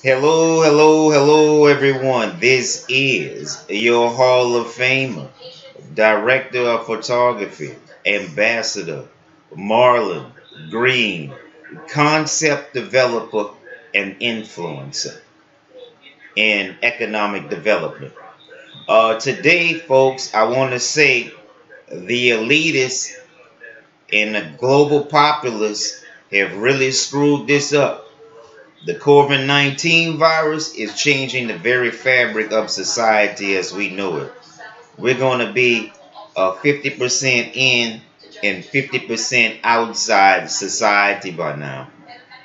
Hello, hello, hello, everyone. This is your Hall of Famer, Director of Photography, Ambassador Marlon Green, Concept Developer and Influencer in Economic Development. Today, folks, I want to say the elitists and the global populace have really screwed this up. The Corvin 19 virus is changing the very fabric of society as we know it. We're going to be 50% in and 50% outside society by now.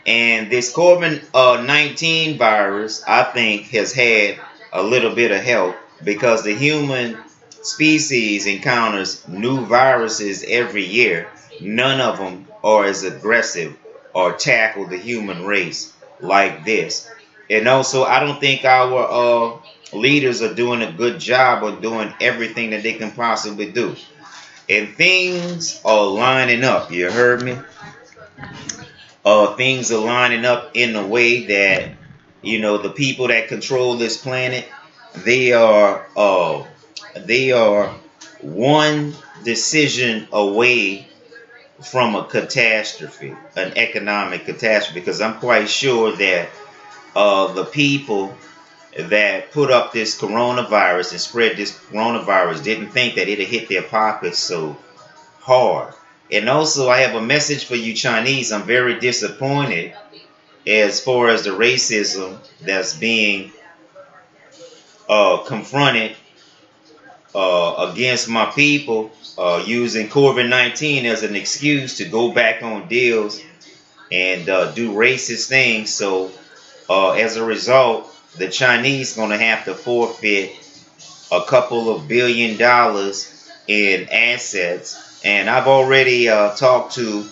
And this Corvin 19 virus, I think, has had a little bit of help because the human species encounters new viruses every year. None of them are as aggressive or tackle the human race like this. And also, I don't think our leaders are doing a good job of doing everything that they can possibly do. And things are lining up. You heard me? Things are lining up in a way that the people that control this planet, they are they are one decision away from a catastrophe, an economic catastrophe. Because I'm quite sure that the people that put up this coronavirus and spread this coronavirus didn't think that it'd hit their pockets so hard. And also, I have a message for you Chinese. I'm very disappointed as far as the racism that's being confronted against my people, using COVID-19 as an excuse to go back on deals and do racist things. So as a result, the Chinese going to have to forfeit a couple of $billion in assets. And I've already talked to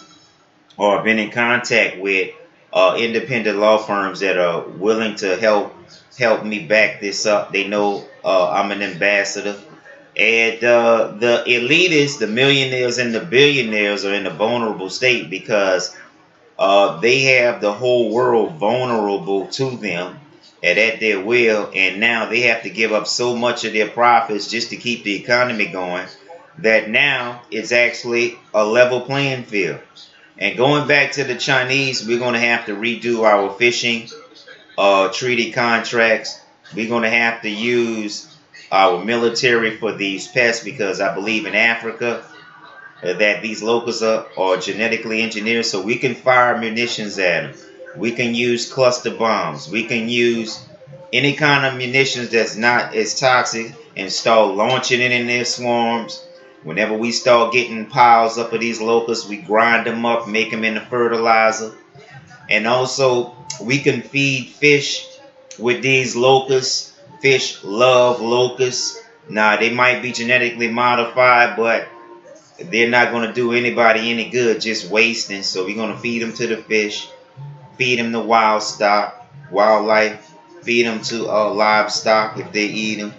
or been in contact with independent law firms that are willing to help me back this up. They know I'm an ambassador. And the elitists, the millionaires and the billionaires are in a vulnerable state because they have the whole world vulnerable to them and at their will. And now they have to give up so much of their profits just to keep the economy going that now it's actually a level playing field. And going back to the Chinese, we're going to have to redo our fishing treaty contracts. We're going to have to use our military for these pests because I believe in Africa that these locusts are genetically engineered so we can fire munitions at them. We can use cluster bombs. We can use any kind of munitions that's not as toxic and start launching it in their swarms. Whenever we start getting piles up of these locusts, we grind them up, make them into fertilizer. And also, we can feed fish with these locusts. Fish love locusts. Now, they might be genetically modified, but they're not going to do anybody any good just wasting. So we're going to feed them to the fish, feed them to wildlife, feed them to livestock if they eat them.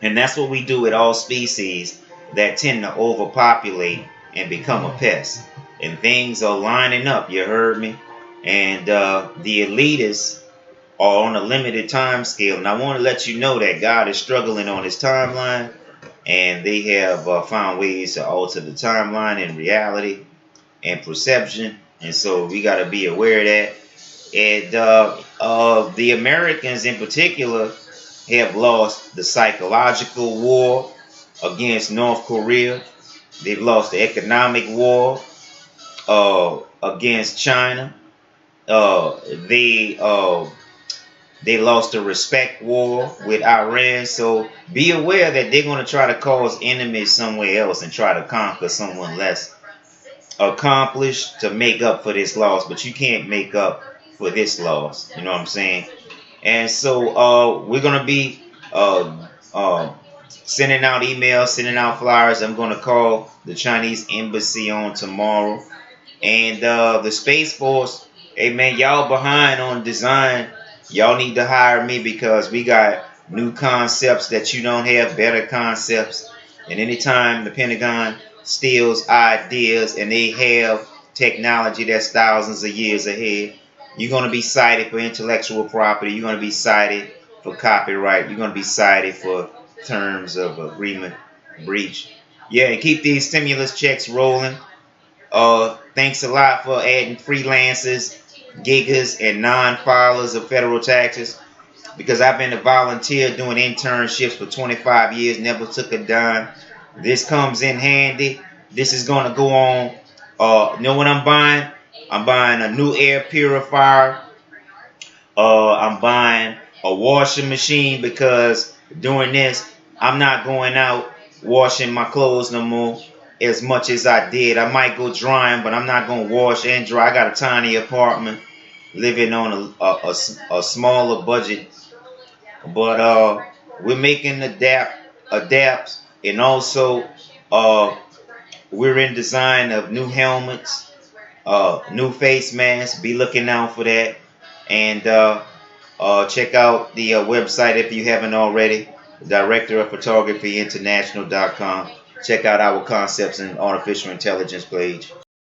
And that's what we do with all species that tend to overpopulate and become a pest. And things are lining up, you heard me? And the elitists are on a limited time scale. And I want to let you know that God is struggling on his timeline. And they have found ways to alter the timeline and reality and perception. And so we got to be aware of that. And the Americans in particular have lost the psychological war against North Korea. They've lost the economic war against China. They lost the respect war with Iran. So be aware that they're going to try to cause enemies somewhere else and try to conquer someone less accomplished to make up for this loss. But you can't make up for this loss. You know what I'm saying? And so we're going to be sending out emails, sending out flyers. I'm going to call the Chinese embassy on tomorrow. And the Space Force, hey man, y'all behind on design. Y'all need to hire me because we got new concepts that you don't have, better concepts. And anytime the Pentagon steals ideas and they have technology that's thousands of years ahead, You're going to be cited for intellectual property. You're going to be cited for copyright. You're going to be cited for terms of agreement breach. Yeah, and keep these stimulus checks rolling. Thanks a lot for adding freelancers, giggers, and non-filers of federal taxes. Because I've been a volunteer doing internships for 25 years, never took a dime. This comes in handy. This is going to go on. Know what I'm buying? I'm buying a new air purifier. I'm buying a washing machine because doing this, I'm not going out washing my clothes no more as much as I did. I might go drying, but I'm not going to wash and dry. I got a tiny apartment living on a smaller budget. But we're making adapts, and also we're in design of new helmets, new face masks. Be looking out for that, and check out the website if you haven't already. Director of Photography International.com. Check out our concepts and artificial intelligence page.